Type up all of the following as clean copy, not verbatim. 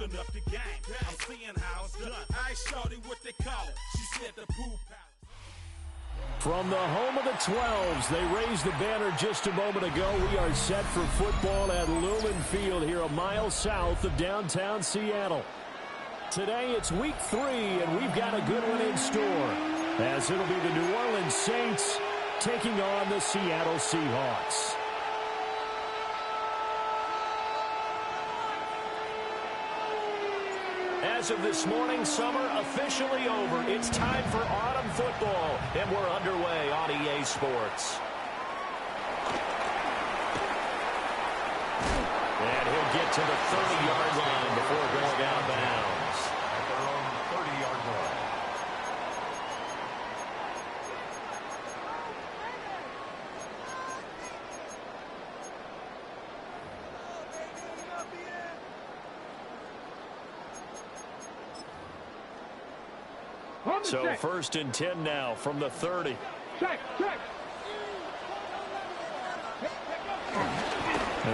Open up the game. I'm seeing how it's done. I shorty what they call it. She said the pool palace. From the home of the 12s, they raised the banner just a moment ago. We are set for football at Lumen Field here a mile south of downtown Seattle. Today it's week 3, and we've got a good one in store, as it'll be the New Orleans Saints taking on the Seattle Seahawks. As of this morning, summer officially over. It's time for autumn football, and we're underway on EA Sports. And he'll get to the 30-yard line before going out of bounds. At their own 30-yard line. So first and 10 now from the 30. Check. And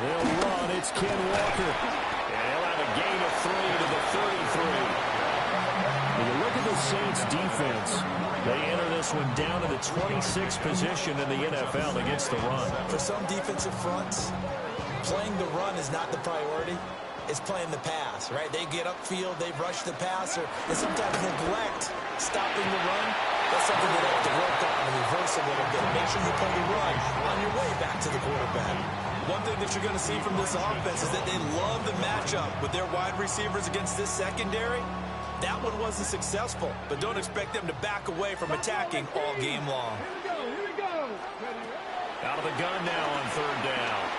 they'll run. It's Ken Walker. And he'll have a gain of 3 to the 33. When you look at the Saints' defense, they enter this one down to the 26th position in the NFL against the run. For some defensive fronts, playing the run is not the priority. It's playing the pass, right? They get upfield, they rush the passer, and sometimes neglect stopping the run. That's something that they have to work on and reverse a little bit. Make sure you play the run on your way back to the quarterback. One thing that you're going to see from this offense is that they love the matchup with their wide receivers against this secondary. That one wasn't successful, but don't expect them to back away from attacking all game long. Here we go. Out of the gun now on third down.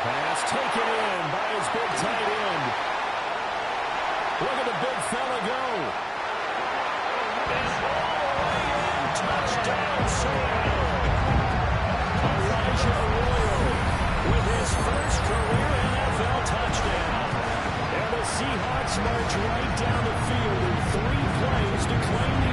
Pass taken in by his big tight end. Look at the big fella go. And all the way in, touchdown Seattle. Elijah Arroyo with his first career NFL touchdown. And the Seahawks march right down the field in 3 plays to claim the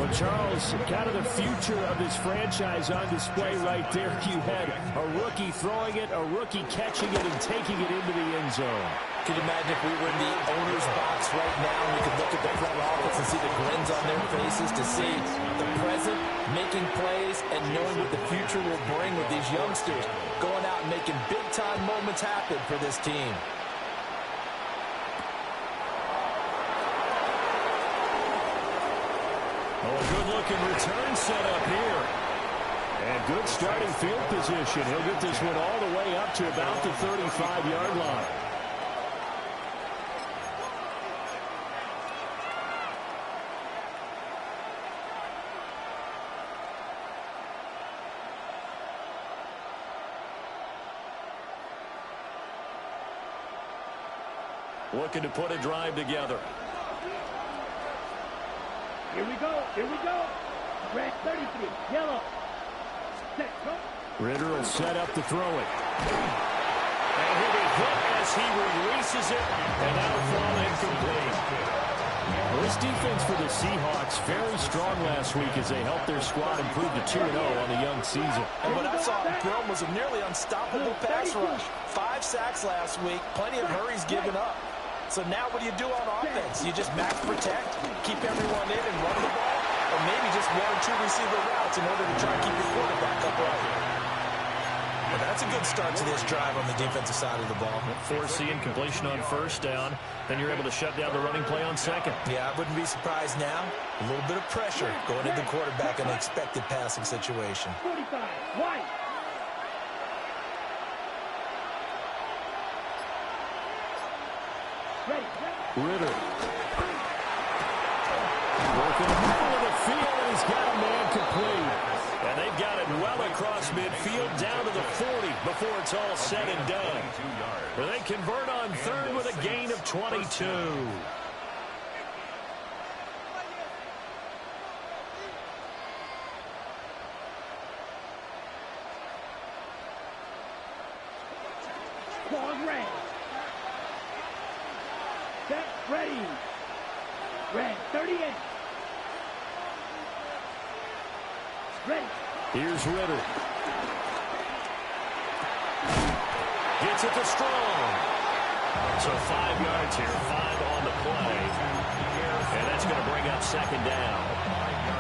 Charles, kind of the future of this franchise on display right there. You had a rookie throwing it, a rookie catching it, and taking it into the end zone. Could you imagine if we were in the owner's box right now and we could look at the front office and see the grins on their faces, to see the present, making plays, and knowing what the future will bring with these youngsters going out and making big-time moments happen for this team. Oh, a good-looking return set up here. And good starting field position. He'll get this one all the way up to about the 35-yard line. Looking to put a drive together. Here we go. Red 33, yellow. Set, go. Ritter will set up to throw it. And he'll be hit as he releases it, and that'll fall incomplete. Well, this defense for the Seahawks very strong last week as they helped their squad improve to 2-0 on the young season. And what I saw in film was a nearly unstoppable pass rush. 5 sacks last week, plenty of hurries given up. So now what do you do on offense? You just max protect, keep everyone in and run the ball, or maybe just 1 or 2 receiver routes in order to try and keep your quarterback upright. Well, that's a good start to this drive on the defensive side of the ball. Forcing completion on first down, then you're able to shut down the running play on second. Yeah, I wouldn't be surprised now. A little bit of pressure going into the quarterback in an expected passing situation. 45, white. Ritter. Working the middle of the field, and he's got a man complete. And they've got it well across midfield. down to the 40 before it's all said and done. They convert on third with a gain of 22. Ball red. Set, ready. Red, 38. Ready. Here's Ritter. Gets it to Strong. So 5 yards here, 5 on the play. And that's going to bring up second down.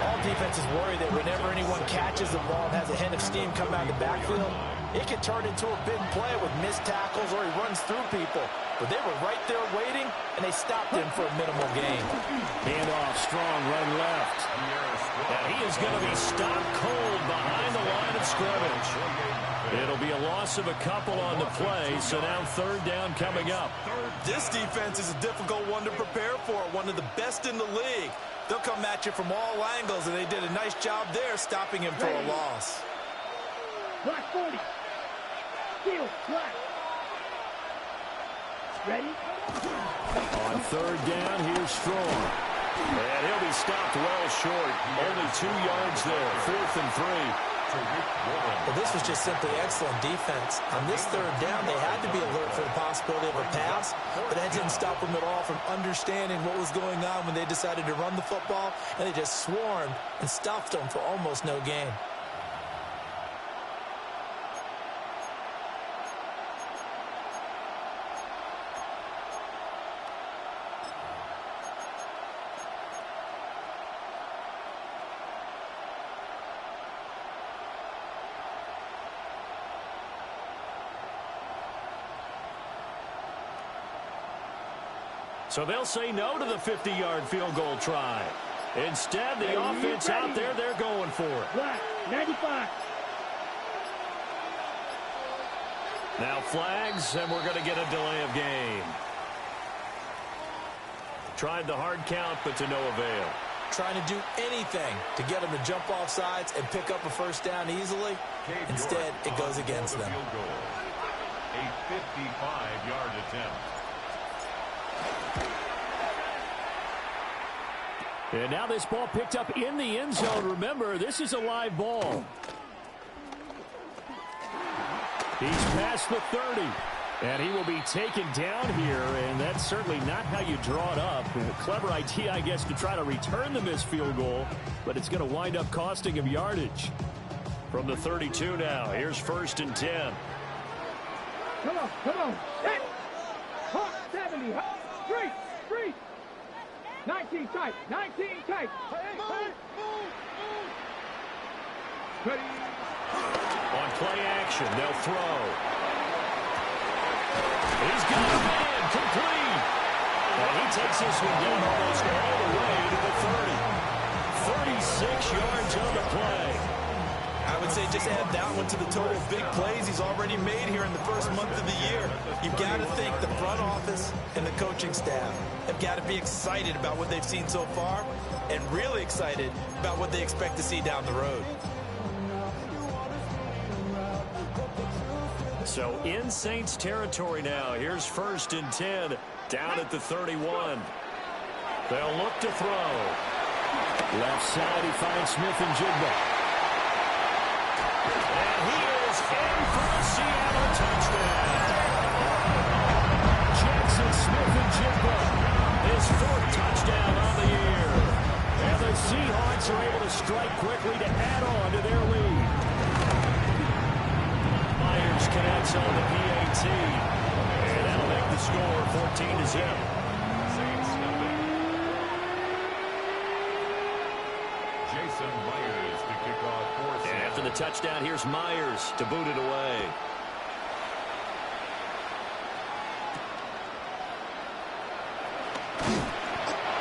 All defenses worry that whenever anyone catches the ball and has a head of steam come out of the backfield, it can turn into a big play with missed tackles or he runs through people. But they were right there waiting, and they stopped him for a minimal gain. Handoff, Strong, run left. And he is going to be stopped cold behind the line of scrimmage. It'll be a loss of a couple on the play, so now third down coming up. This defense is a difficult one to prepare for, one of the best in the league. They'll come at you from all angles, and they did a nice job there stopping him for a loss. Block 40. Steal, block. Ready? On third down, here's Strong. And he'll be stopped well short. Only 2 yards there, 4th and 3. Well, this was just simply excellent defense. On this third down, they had to be alert for the possibility of a pass, but that didn't stop them at all from understanding what was going on when they decided to run the football, and they just swarmed and stuffed them for almost no gain. So they'll say no to the 50-yard field goal try. Instead, the offense out there, they're going for it. Black, 95. Now flags, and we're going to get a delay of game. Tried the hard count, but to no avail. Trying to do anything to get them to jump off sides and pick up a first down easily. Instead, it goes against them. A 55-yard attempt. And now this ball picked up in the end zone. Remember, this is a live ball. He's past the 30. And he will be taken down here, and that's certainly not how you draw it up. A clever idea, I guess, to try to return the missed field goal, but it's going to wind up costing him yardage. From the 32 now, here's 1st and 10. Come on, come on. Set. Hawk 70. Straight, straight. 19 tight, 19 tight. Move. Ready. On play action, they'll throw. He's got a man, complete. And he takes this one down almost all the way to the 30. 36 yards on the play. I would say just add that one to the total of big plays he's already made here in the first month of the year. You've got to think the front office and the coaching staff have got to be excited about what they've seen so far and really excited about what they expect to see down the road. So in Saints territory now. Here's 1st and 10 down at the 31. They'll look to throw. Left side, he finds Smith and Jigba. And he is in for a Seattle touchdown. Jackson Smith and Jigba, his 4th touchdown on the year. And the Seahawks are able to strike quickly to add on to their lead. Myers connects on the PAT. And that'll make the score 14-0. Jason Myers to kick off 4. And after the touchdown, here's Myers to boot it away.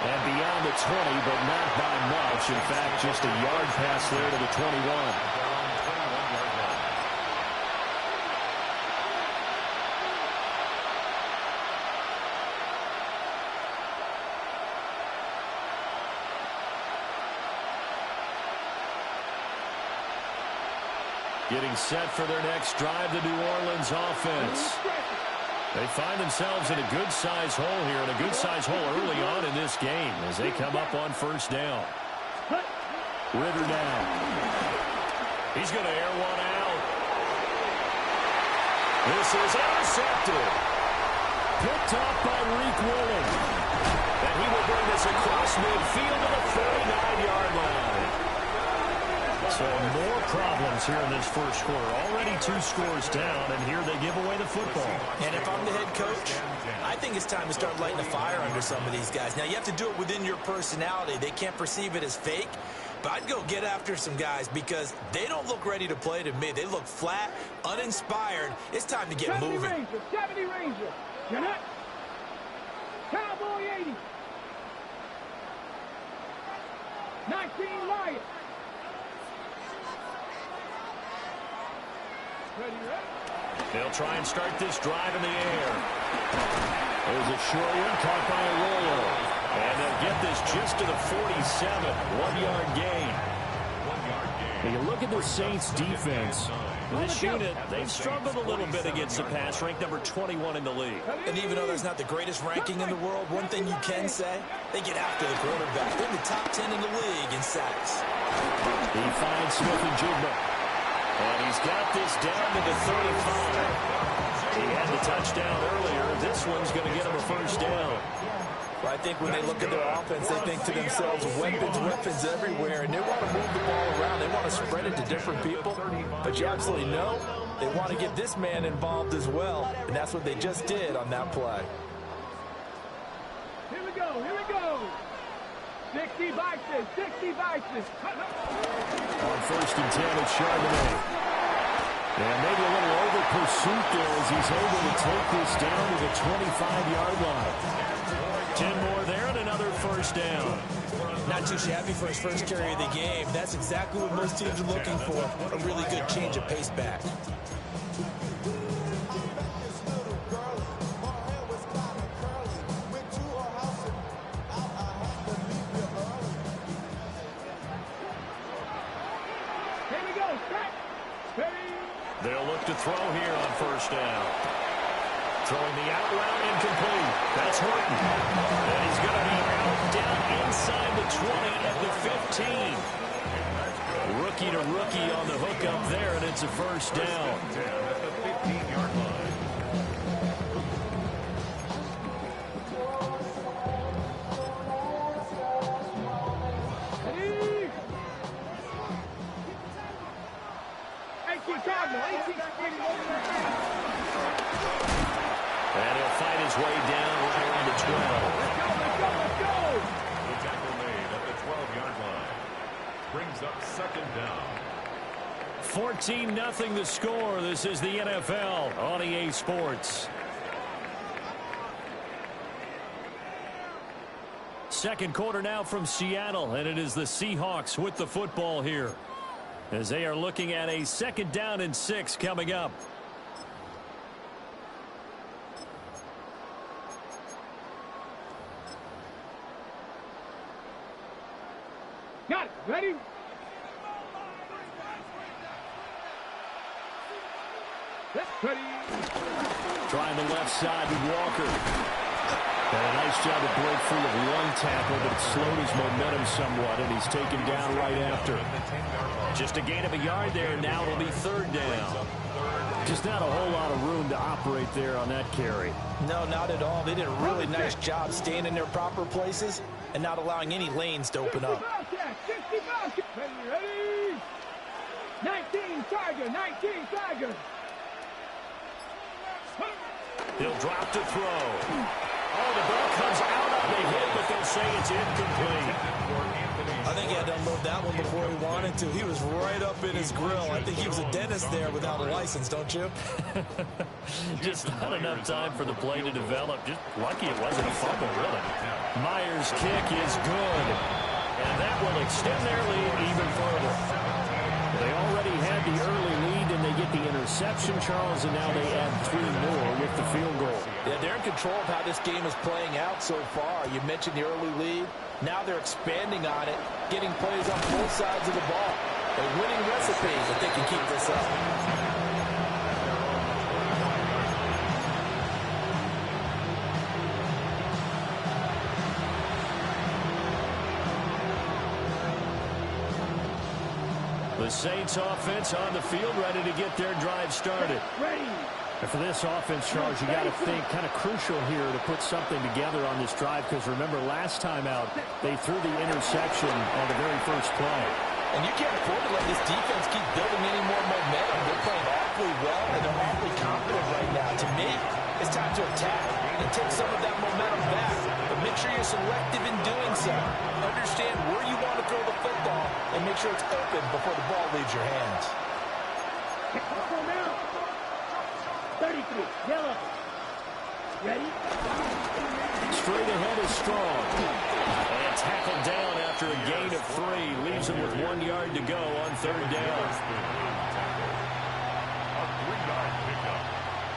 And beyond the 20, but not by much. In fact, just a yard pass there to the 21. Getting set for their next drive, the New Orleans offense. They find themselves in a good-sized hole here, and a good-sized hole early on in this game as they come up on first down. Ritter now. He's going to air one out. This is intercepted. Picked off by Reek Willing. And he will bring this across midfield to the 49-yard line. So more problems here in this first quarter. Already 2 scores down, and here they give away the football. And if I'm the head coach, I think it's time to start lighting a fire under some of these guys. Now, you have to do it within your personality. They can't perceive it as fake. But I'd go get after some guys because they don't look ready to play to me. They look flat, uninspired. It's time to get moving. 70 Ranger. You're not. Cowboy 80. 19 Lion. They'll try and start this drive in the air. There's a short one caught by Arroyo. And they'll get this just to the 47. 1-yard gain. When you look at the Saints defense, this unit, they've struggled a little bit against the pass, ranked number 21 in the league. And even though there's not the greatest ranking in the world, one thing you can say, they get after the quarterback. They're in the top 10 in the league in sacks. He finds Smith and Jigba. And he's got this down to the 35. He had the touchdown earlier. This one's going to get him a first down. Well, I think when they look at their offense, they think to themselves, weapons everywhere, and they want to move the ball around. They want to spread it to different people. But you absolutely know they want to get this man involved as well, and that's what they just did on that play. Here we go, here we go. 60 Vices, 60 Vices. On first and 10, it's Charbonnet. And maybe a little over pursuit there as he's able to take this down to the 25-yard line. 10 more there and another first down. Not too shabby for his first carry of the game. That's exactly what most teams are looking for, a really good change of pace back. Here we go, set, ready. They'll look to throw here on first down. Throwing the out route incomplete. That's Horton. And he's going to be out down inside the 20 at the 15. Rookie to rookie on the hook up there, and it's a first down. At the 15-yard line. Ready. 18 Cardinal, 18. And he'll fight his way down right around the 12. Let's go. The tackle made at the 12-yard line. Brings up second down. 14-0 the score. This is the NFL on EA Sports. Second quarter now from Seattle, and it is the Seahawks with the football here as they are looking at a 2nd down and 6 coming up. Got it. Ready? Ready. Trying the left side with Walker. And a nice job to break free of one tackle, but it slowed his momentum somewhat, and he's taken down right after. Just a gain of a yard there, and now it'll be 3rd down. Just not a whole lot of room to operate there on that carry. No, not at all. They did a really nice job staying in their proper places and not allowing any lanes to open up. 60 ready. 19 Tiger, 19 Tiger. He'll drop to throw. Oh, the ball comes out of the hit, but they'll say it's incomplete. I think he had to unload that one before he wanted to. He was right up in his grill. I think he was a dentist there without a license, don't you? Just not enough time for the play to develop. Just lucky it wasn't a fumble, really. Myers' kick is good. And that will extend their lead even further. They already had the early lead, and they get the interception, Charles, and now they add 3 more with the field goal. Yeah, they're in control of how this game is playing out so far. You mentioned the early lead. Now they're expanding on it, getting plays on both sides of the ball. A winning recipe if they can keep this up. The Saints offense on the field, ready to get their drive started. And for this offense, Charles, you got to think kind of crucial here to put something together on this drive, because remember last time out they threw the interception on the very first play. And you can't afford to let this defense keep building any more momentum. They're playing awfully well, and they're awfully confident right now. To me, it's time to attack and take some of that momentum back. But make sure you're selective in doing so. Understand where you want to throw the football and make sure it's open before the ball leaves your hands. 33, yellow. Ready? Straight ahead is Strong. And tackled down after a gain of 3. Leaves him with 1 yard to go on third down. A 3-yard pickup.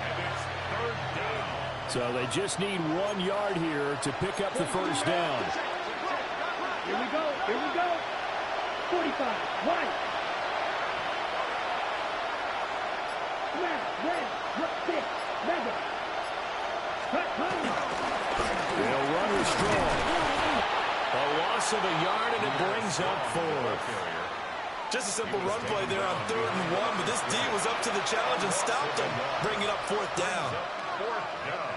And it's third down. So they just need 1 yard here to pick up the first down. Here we go. Here we go. 45. Right. Left. Red. Look, 6. Mega. Cut. They'll run with Strong. A loss of a yard, and it brings up 4. Just a simple run play there on 3rd and 1, but this D was up to the challenge and stopped him, bringing up 4th down. Fourth down.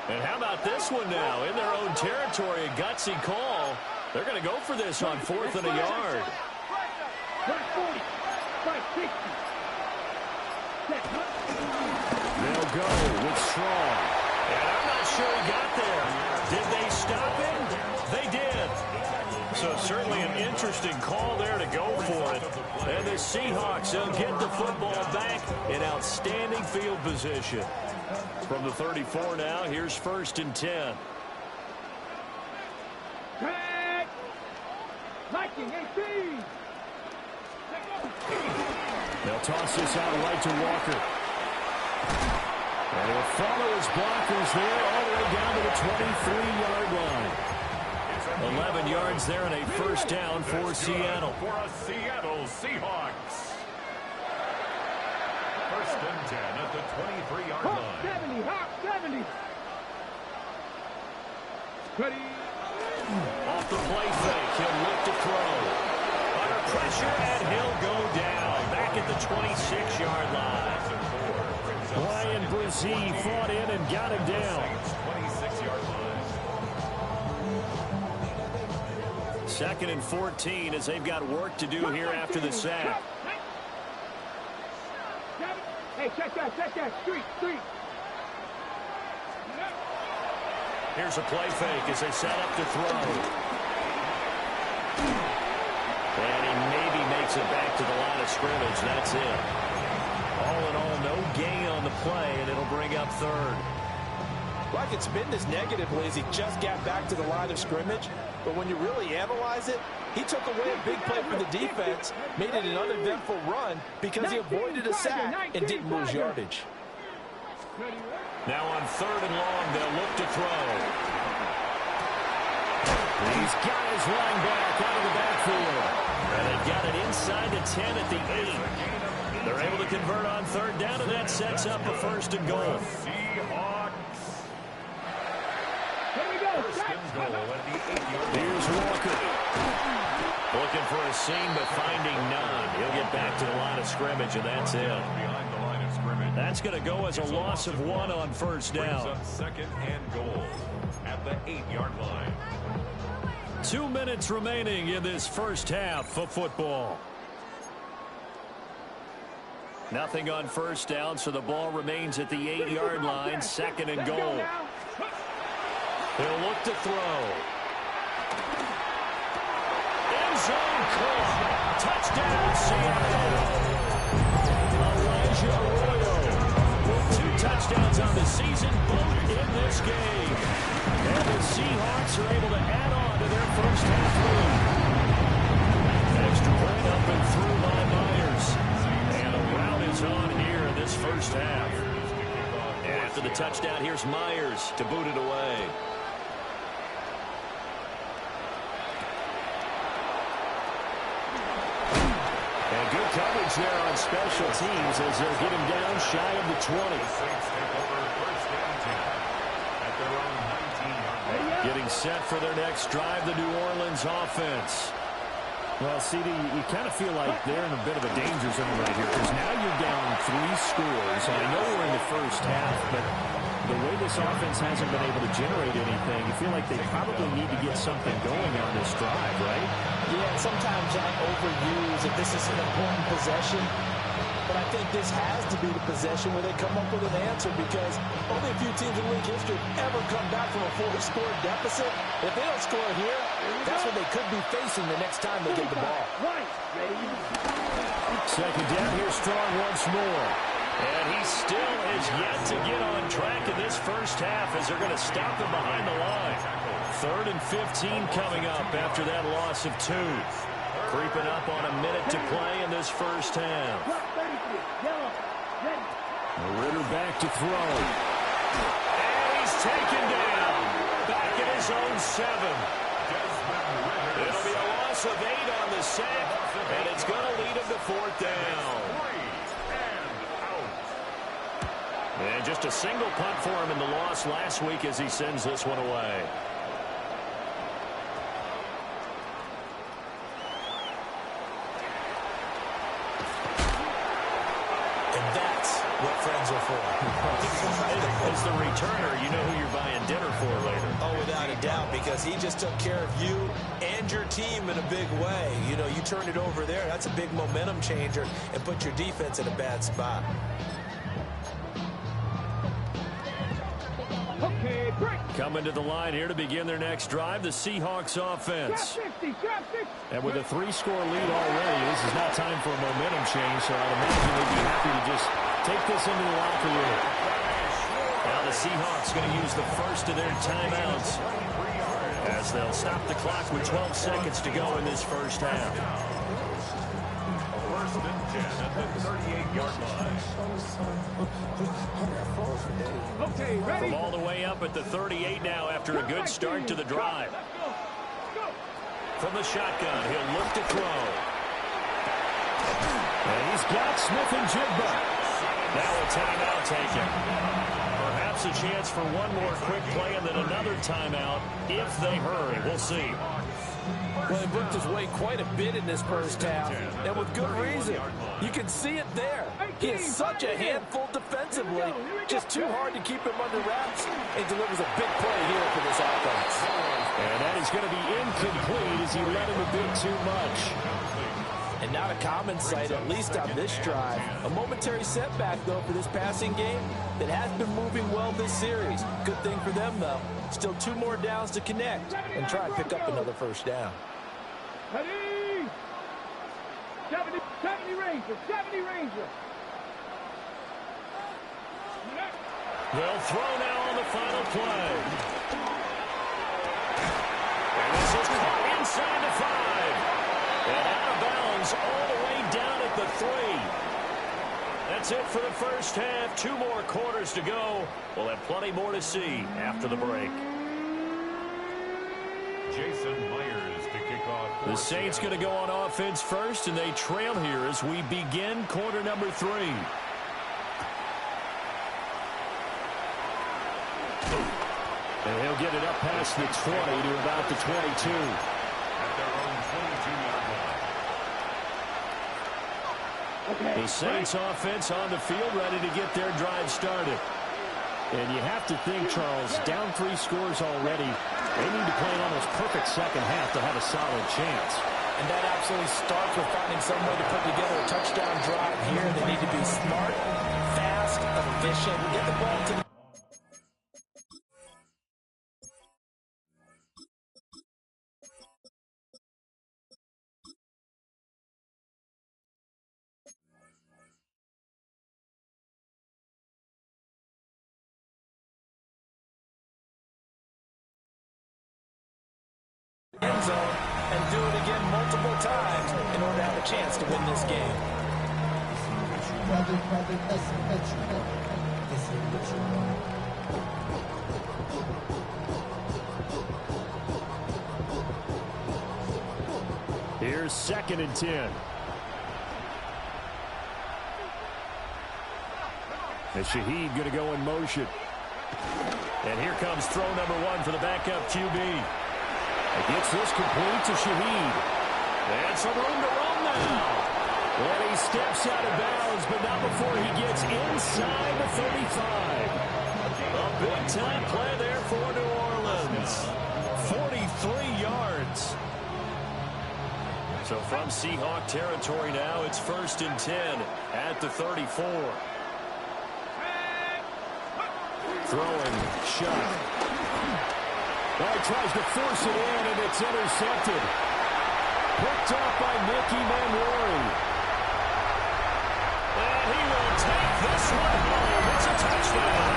And how about this one now? In their own territory, a gutsy call. They're going to go for this on 4th and a yard. Right 40. Right 60. They'll go with Strong. And I'm not sure he got there. Did they stop him? They did. So certainly an interesting call there to go for it. And the Seahawks will get the football back in outstanding field position. From the 34 now, here's 1st and 10. Craig. Liking 18. They'll toss this out right to Walker. And he'll follow his blockers there all the way down to the 23-yard line. 11 yards there and a first down for Seattle. For a Seattle Seahawks. 1st and 10 at the 23-yard Hawk line. 70. Hawk 70. Ready. Off the play fake, he'll look to throw. Under pressure, and he'll go down. Back at the 26-yard line. Brian Brzee fought in and got him down. 26-yard line. 2nd and 14 as they've got work to do here after the sack. Hey, check that. Street. Here's a play fake as they set up to throw. And he maybe makes it back to the line of scrimmage. That's it. All in all, no gain on the play, and it'll bring up 3rd. Well, I could spin this negatively as he just got back to the line of scrimmage. But when you really analyze it, he took away a big play for the defense, made it an uneventful run because he avoided a sack and didn't lose yardage. Now on 3rd and long, they'll look to throw. He's got his line back out of the backfield. And they've got it inside the 10 at the 8. They're able to convert on 3rd down, and that sets up a 1st and goal. Seahawks. Here we go. First and goal at the 8-yard line. Here's Walker. Looking for a seam, but finding none. He'll get back to the line of scrimmage, and that's it. Behind the line of scrimmage. That's going to go as a loss of 1 on 1st Brings down. up 2nd and goal at the 8-yard line. 2 minutes remaining in this first half of football. Nothing on 1st down, so the ball remains at the 8-yard line. 2nd and goal. He'll look to throw. End zone caught. Touchdown, Seattle. Elijah Arroyo with 2 touchdowns on the season, both in this game. And the Seahawks are able to add on to their first half lead. Extra point up and through by Myers. And a rout is on here in this first half. And after the touchdown, here's Myers to boot it away. And good coverage there on special teams as they'll get him down shy of the 20. Getting set for their next drive, the New Orleans offense. Well, CD, you kind of feel like they're in a bit of a danger zone right here because now you're down 3 scores. And I know we're in the first half, but the way this offense hasn't been able to generate anything, you feel like they probably need to get something going on this drive, right? Yeah, sometimes I overuse if this is an important possession. But I think this has to be the possession where they come up with an answer because only a few teams in league history have ever come back from a 4-score deficit. If they don't score here, that's what they could be facing the next time they get the ball. Second down here, Strong once more. And he still is yet to get on track in this first half as they're going to stop him behind the line. 3rd and 15 coming up after that loss of 2. Creeping up on a minute to play in this first half. Ritter back to throw. And he's taken down. Back at his own 7. It'll be a loss of 8 on the sack, and it's going to lead him to 4th down. And just a single punt for him in the loss last week as he sends this one away. What friends are for. As the returner, you know who you're buying dinner for later. Oh, without a doubt, because he just took care of you and your team in a big way. You know, you turned it over there. That's a big momentum changer and put your defense in a bad spot. Okay, break. Coming to the line here to begin their next drive, the Seahawks offense. And with a 3-score lead already, this is not time for a momentum change, so I'd imagine they'd be happy to just take this into the locker room. Now the Seahawks going to use the first of their timeouts as they'll stop the clock with 12 seconds to go in this first half. 1st and 10 at the 38-yard line. Okay, ready? From all the way up at the 38 now after a good start to the drive. From the shotgun, he'll look to throw. And he's got Smith and Jigba. Now a timeout taken. Perhaps a chance for one more quick play and then another timeout if they hurry. We'll see. Well, he booked his way quite a bit in this first half, and with good reason. You can see it there. He is such a handful defensively, just too hard to keep him under wraps, and delivers a big play here for this offense. And that is going to be incomplete as he let him a bit too much. And not a common sight, at least on this drive. A momentary setback, though, for this passing game that has been moving well this series. Good thing for them, though. Still 2 more downs to connect and try and pick up another first down. Ready? 70 Ranger, 70 Ranger. They'll throw now on the final play. And this is caught inside the 5. And out of bounds all the way down at the 3. That's it for the first half. 2 more quarters to go. We'll have plenty more to see after the break. Jason Myers to kick off. The Saints going to go on offense first, and they trail here as we begin quarter number 3. And he'll get it up past the 20 to about the 22. At their own 22-yard line. The Saints offense on the field ready to get their drive started. And you have to think, Charles, down 3 scores already. They need to play an almost perfect second half to have a solid chance. And that absolutely starts with finding some way to put together a touchdown drive here. They need to be smart, fast, efficient, get the ball to the end zone and do it again multiple times in order to have a chance to win this game. Here's 2nd and 10. And Shaheed going to go in motion. And here comes throw number 1 for the backup QB. He gets this complete to Shaheed. And some room to run now. And he steps out of bounds, but not before he gets inside the 35. A big-time play there for New Orleans. 43 yards. So from Seahawk territory now, it's 1st and 10 at the 34. Throwing shot. Well, he tries to force it in, and it's intercepted. Picked off by Nicky Manwari. And he will take this one home. It's a touchdown.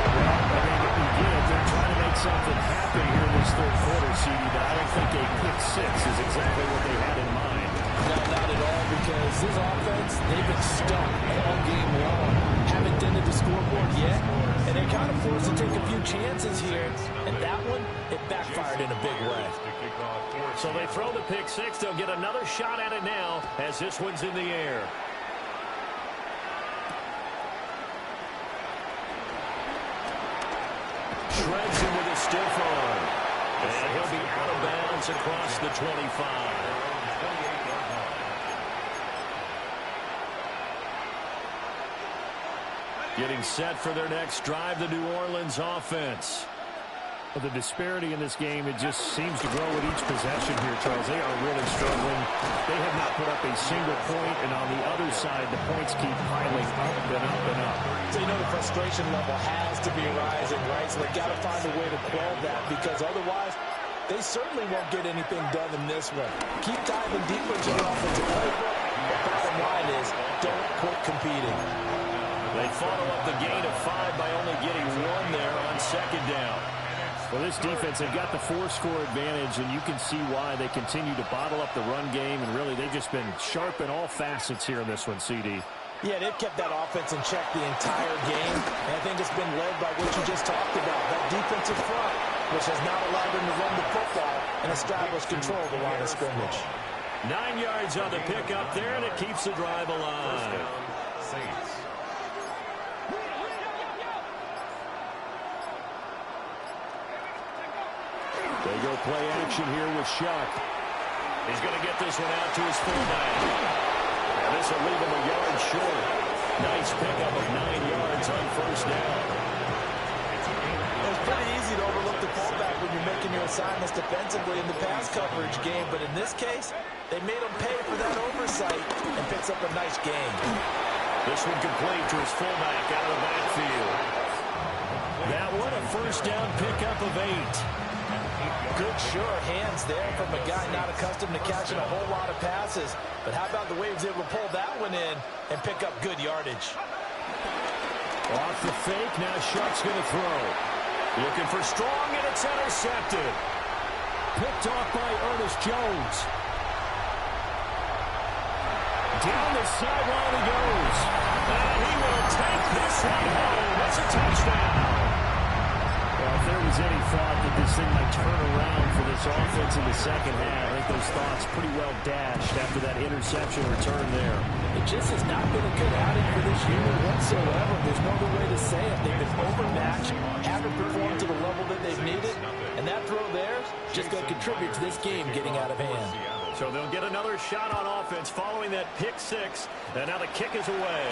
Well, I mean, again, they're trying to make something happen here in this 3rd quarter, CD, but I don't think a pick 6 is exactly what they had in mind. No, not at all, because this offense, they've been stuck all game long. Haven't dented the scoreboard yet, and they're kind of forced to take a few chances here, and that one, it backfired in a big way. So they throw the pick 6. They'll get another shot at it now as this one's in the air. Shreds him with a stiff arm. And he'll be out of bounds across the 25. Getting set for their next drive, the New Orleans offense. Well, the disparity in this game, it just seems to grow with each possession here, Charles. They are really struggling. They have not put up a single point, and on the other side, the points keep piling up and up and up. So you know the frustration level has to be rising, right? So they've got to find a way to quell that, because otherwise, they certainly won't get anything done in this one. Keep diving deeper into the offensive playbook. The bottom line is, don't quit competing. They follow up the gain of 5 by only getting 1 there on 2nd down. Well, this defense, they've got the 4-score advantage, and you can see why they continue to bottle up the run game, and really they've just been sharp in all facets here in this one, CD. Yeah, they've kept that offense in check the entire game, and I think it's been led by what you just talked about, that defensive front, which has not allowed them to run the football and establish control of the line of scrimmage. 9 yards on the pickup there, and it keeps the drive alive. They go play action here with Shuck. He's going to get this one out to his fullback. And this will leave him a yard short. Nice pickup of 9 yards on 1st down. It's pretty easy to overlook the fullback when you're making your assignments defensively in the pass coverage game, but in this case, they made him pay for that oversight and picks up a nice gain. This one complete to his fullback out of the backfield. That one a 1st down pickup of 8. Good, sure hands there from a guy not accustomed to catching a whole lot of passes. But how about the way he was able to pull that one in and pick up good yardage? Off the fake, now Shuck's going to throw. Looking for strong, and it's intercepted. Picked off by Ernest Jones. Down the sideline he goes. And he will take this one home. That's a touchdown. Well, if there was any thought that this thing might turn around for this offense in the 2nd half, I think those thoughts pretty well dashed after that interception return there. It just has not been a good outing for this unit whatsoever. There's no other way to say it. They've been overmatched, haven't performed to the level that they've needed, and that throw there just going to contribute to this game getting out of hand. So they'll get another shot on offense following that pick 6, and now the kick is away.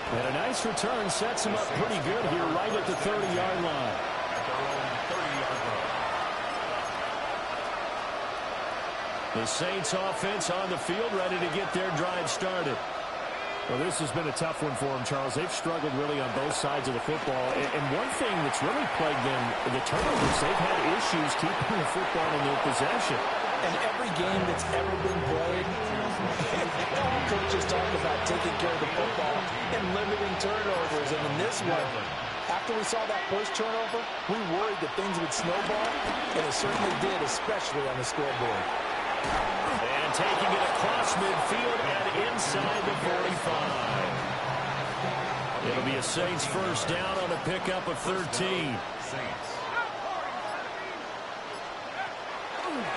And a nice return sets him up pretty good here right at the 30-yard line. The Saints offense on the field ready to get their drive started. Well, this has been a tough one for them, Charles. They've struggled really on both sides of the football. And one thing that's really plagued them, the turnovers, they've had issues keeping the football in their possession. And every game that's ever been played, coaches talk about taking care of the football and limiting turnovers. And in this one, After we saw that first turnover, we worried that things would snowball, and it certainly did, especially on the scoreboard. And taking it across midfield and inside the 45. It'll be a Saints first down on a pickup of 13. Saints.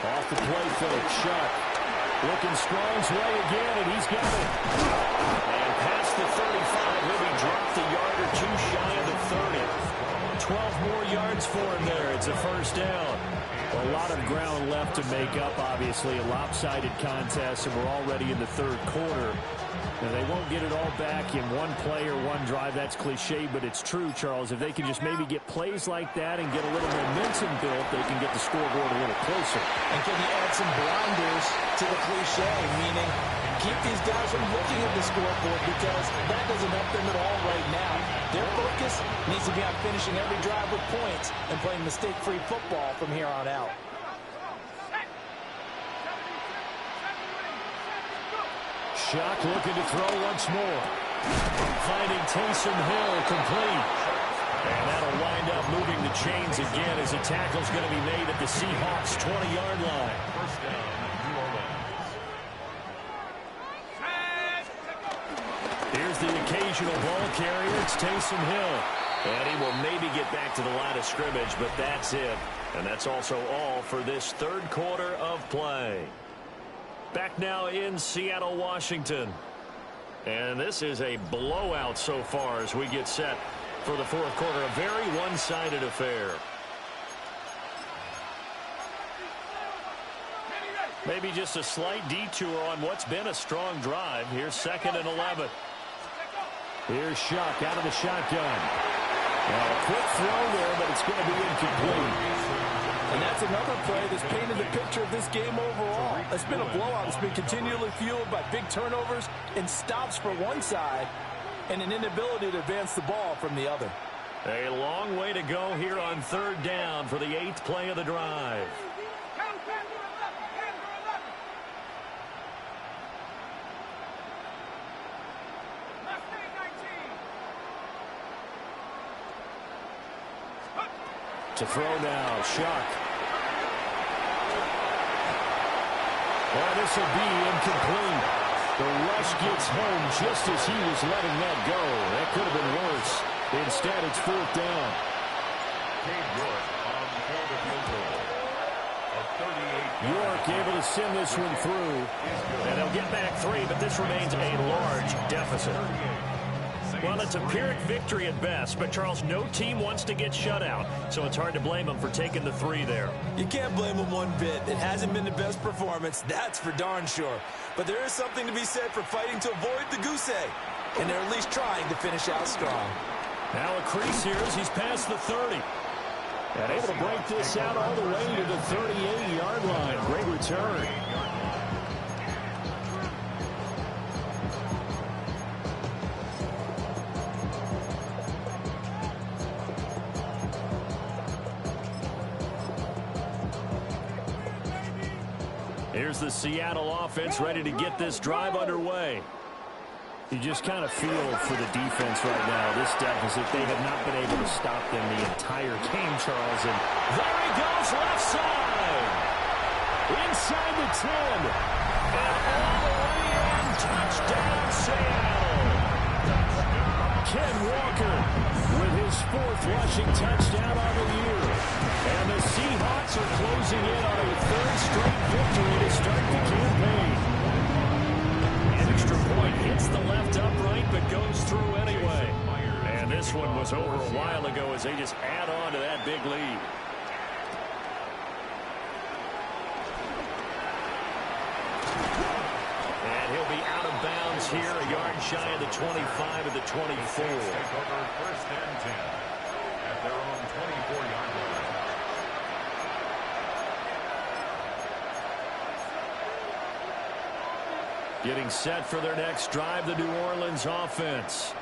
Off the play fake, Shuck. Looking Strong's way again, and he's got it. And past the 35, maybe dropped a yard or two shy of the 30. 12 more yards for him there. It's a first down. A lot of ground left to make up, obviously. A lopsided contest, and we're already in the third quarter. Now, they won't get it all back in one play or one drive. That's cliche, but it's true, Charles. If they can just maybe get plays like that and get a little momentum built, they can get the scoreboard a little closer. And can you add some blinders to the cliche, meaning keep these guys from looking at the scoreboard, because that doesn't help them at all right now. Their focus needs to be on finishing every drive with points and playing mistake-free football from here on out. Shock looking to throw once more. Finding Taysom Hill complete. And that'll wind up moving the chains again as a tackle's going to be made at the Seahawks' 20-yard line. First down, New Orleans. Here's the occasional ball carrier. It's Taysom Hill. And he will maybe get back to the line of scrimmage, but that's it. And that's also all for this third quarter of play. Back now in Seattle, Washington. And this is a blowout so far as we get set for the fourth quarter. A very one-sided affair. Maybe just a slight detour on what's been a strong drive. Here's 2nd and 11. Here's Shuck out of the shotgun. Well, a quick throw there, but it's going to be incomplete. And that's another play that's painted the picture of this game overall. It's been a blowout. It's been continually fueled by big turnovers and stops for one side and an inability to advance the ball from the other. A long way to go here on third down for the 8th play of the drive. To throw now, Shuck. Well, this will be incomplete. The rush gets home just as he was letting that go. That could have been worse. Instead, it's 4th down. Cade York on for the field goal of 38. York able to send this one through. And they'll get back 3, but this remains a large deficit. Well, it's a Pyrrhic victory at best, but, Charles, no team wants to get shut out, so it's hard to blame them for taking the 3 there. You can't blame them one bit. It hasn't been the best performance, that's for darn sure. But there is something to be said for fighting to avoid the goose egg, and they're at least trying to finish out strong. Now a crease here as he's past the 30. And able to break this out all the way to the 38-yard line. Great return. Here's the Seattle offense ready to get this drive underway. You just kind of feel for the defense right now. This deficit, they have not been able to stop them the entire game, Charles. And there he goes, left side. Inside the 10. And all the way in, touchdown, Seattle. Ken Walker with his 4th rushing touchdown on the year. And the Seahawks are closing in on a 3rd straight victory to start the campaign. Extra point hits the left upright, but goes through anyway. And this one was over a while ago as they just add on to that big lead. And he'll be out of bounds here, a yard shy of the 25 of the 24. Take over 1st and 10 at their own 24-yard line. Getting set for their next drive, the New Orleans offense.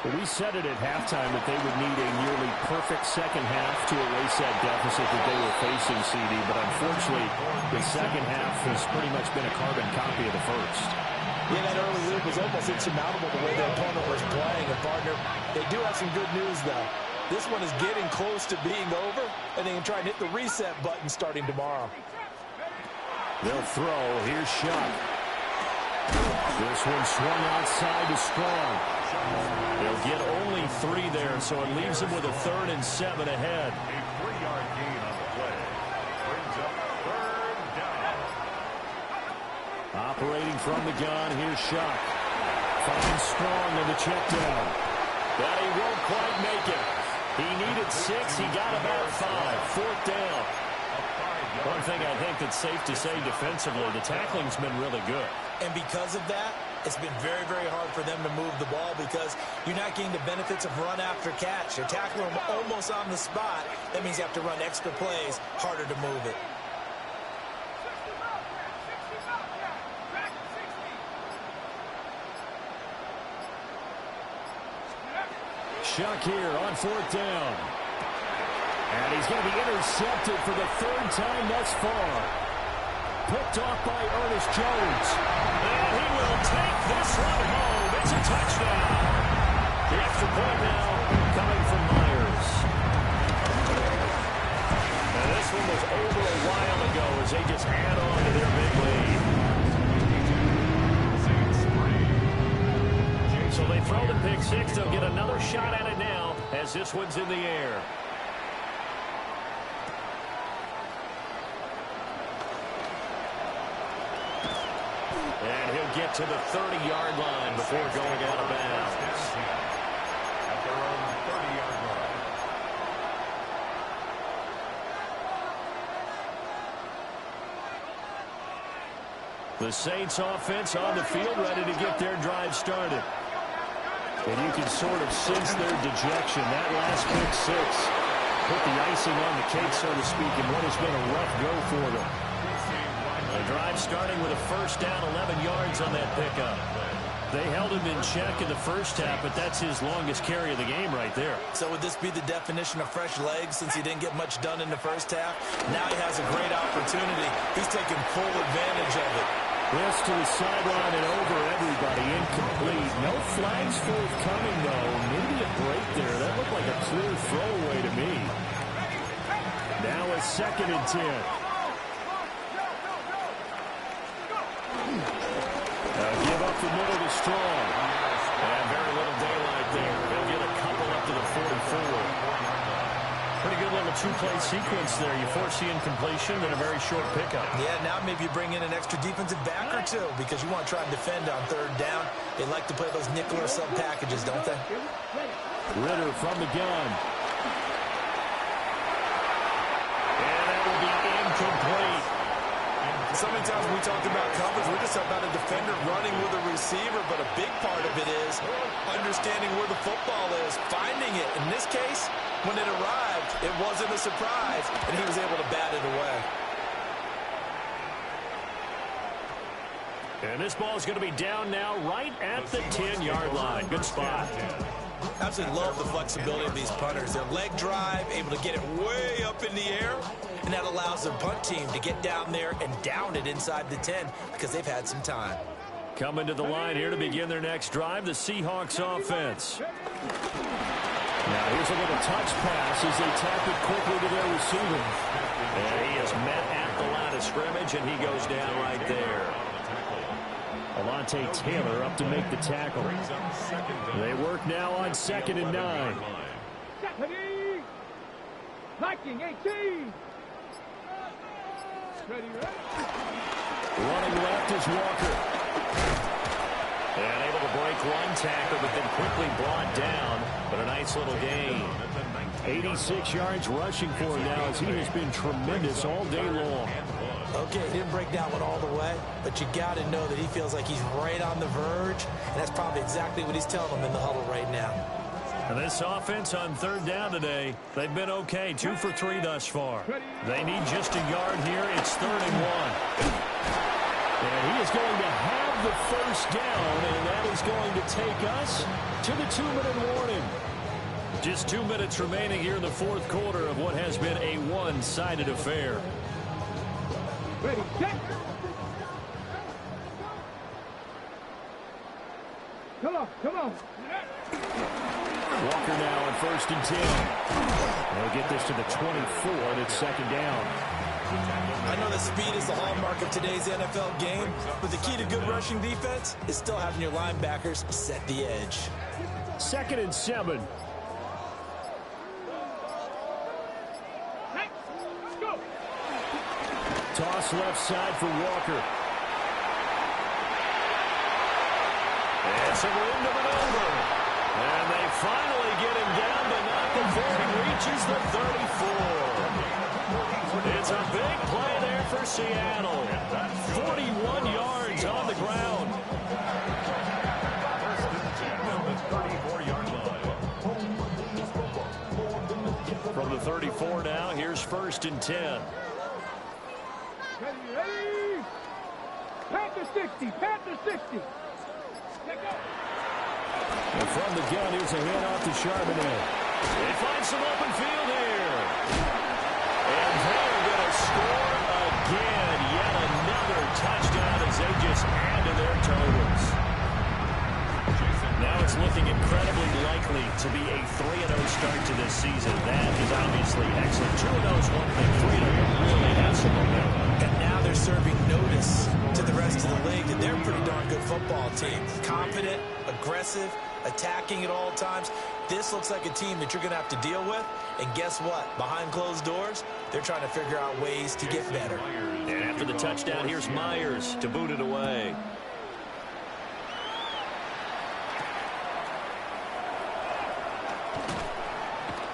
Well, we said it at halftime that they would need a nearly perfect second half to erase that deficit that they were facing, CD. But unfortunately, the second half has pretty much been a carbon copy of the first. Yeah, that early lead was almost insurmountable the way their opponent was playing. And, partner, They do have some good news, though. This one is getting close to being over, and they can try and hit the reset button starting tomorrow. They'll throw. Here's Shuck. This one swung outside to Strong. They'll get only 3 there, so it leaves them with a 3rd and 7 ahead. A 3-yard gain on the play. Brings up 3rd down. Operating from the gun, here's Shuck. Finds Strong on the check down. But he won't quite make it. He needed 6. He got about 5. 4th down. One thing I think that's safe to say defensively, the tackling's been really good. And because of that, it's been very, very hard for them to move the ball because you're not getting the benefits of run after catch. You're tackling them almost on the spot. That means you have to run extra plays, harder to move it. Shuck here on 4th down. And he's going to be intercepted for the 3rd time thus far. Picked off by Ernest Jones. And he will take this one home. It's a touchdown. The extra point now coming from Myers. And this one was over a while ago as they just add on to their big lead. So they throw the pick 6. They'll get another shot at it now as this one's in the air. And he'll get to the 30-yard line before going out of bounds. At their own 30-yard line. The Saints offense on the field, ready to get their drive started. And you can sort of sense their dejection. That last pick 6 put the icing on the cake, so to speak, in what has been a rough go for them. The drive starting with a 1st down, 11 yards on that pickup. They held him in check in the first half, but that's his longest carry of the game right there. So would this be the definition of fresh legs since he didn't get much done in the first half? Now he has a great opportunity. He's taking full advantage of it. This to the sideline and over everybody. Incomplete. No flags forthcoming, though. Maybe a break there. That looked like a clear throwaway to me. Now a 2nd and 10. Give up the middle to Strong. And very little daylight there. They'll get a couple up to the 44. Pretty good little 2-play sequence there. You force the incompletion, then a very short pickup. Yeah, now maybe you bring in an extra defensive back or 2 because you want to try and defend on 3rd down. They like to play those nickel or sub packages, don't they? Ritter from the gun. And that will be incomplete. So many times when we talked about coverage, we're just about a defender running with a receiver, but a big part of it is understanding where the football is, finding it. In this case, when it arrived, it wasn't a surprise, and he was able to bat it away. And this ball is going to be down now right at the 10-yard line. Good spot. Absolutely love the flexibility of these punters. Their leg drive, able to get it way up in the air, and that allows their punt team to get down there and down it inside the 10 because they've had some time. Coming to the line here to begin their next drive, the Seahawks offense. Now here's a little touch pass as they tap it quickly to their receiver. And he is met at the line of scrimmage, and he goes down right there. Alontae Taylor up to make the tackle. They work now on 2nd and 9. Viking 18. Ready. Running left is Walker. And able to break one tackle, but then quickly brought down. But a nice little gain. 86 yards rushing for him now as he has been tremendous all day long. Okay, he didn't break that one all the way, but you got to know that he feels like he's right on the verge, and that's probably exactly what he's telling them in the huddle right now. And this offense on 3rd down today, they've been okay, 2 for 3 thus far. They need just a yard here. It's 3rd and 1. And he is going to have the 1st down, and that is going to take us to the 2-minute warning. Just 2 minutes remaining here in the 4th quarter of what has been a one-sided affair. Ready, set. Come on, come on. Walker now on 1st and 10. They'll get this to the 24, and it's 2nd down. I know that speed is the hallmark of today's NFL game, but the key to good rushing defense is still having your linebackers set the edge. 2nd and 7. Toss left side for Walker. And some room to maneuver. And they finally get him down, but not before he reaches the 34. It's a big play there for Seattle. 41 yards on the ground. From the 34 now, here's 1st and 10. Ready. Panther 60. Panther 60. And from the gun, here's a handoff to Charbonnet. They find some open field here. And they're going to score again. Yet another touchdown as they just add to their totals. Now it's looking incredibly likely to be a 3-0 start to this season. That is obviously excellent. 2-0 is one thing. 3-0 really has some momentum. And now they're serving notice to the rest of the league that they're a pretty darn good football team. Confident, aggressive, attacking at all times. This looks like a team that you're going to have to deal with. And guess what? Behind closed doors, they're trying to figure out ways to get better. And after the touchdown, here's Myers to boot it away.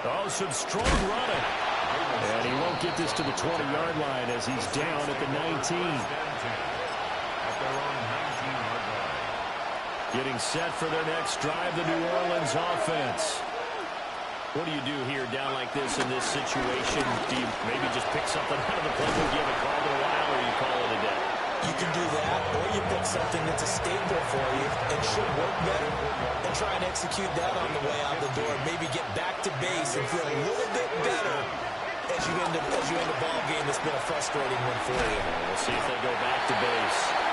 Oh, some strong running. And he won't get this to the 20-yard line as he's down at the 19. Getting set for their next drive, the New Orleans offense. What do you do here down like this in this situation? Do you maybe just pick something out of the playbook you haven't called in a while, or you call it a day? You can do that, or you pick something that's a staple for you and should work better and try and execute that on the way out the door. Maybe get back to base and feel a little bit better as you end a ball game that's been a frustrating one for you. We'll see if they go back to base.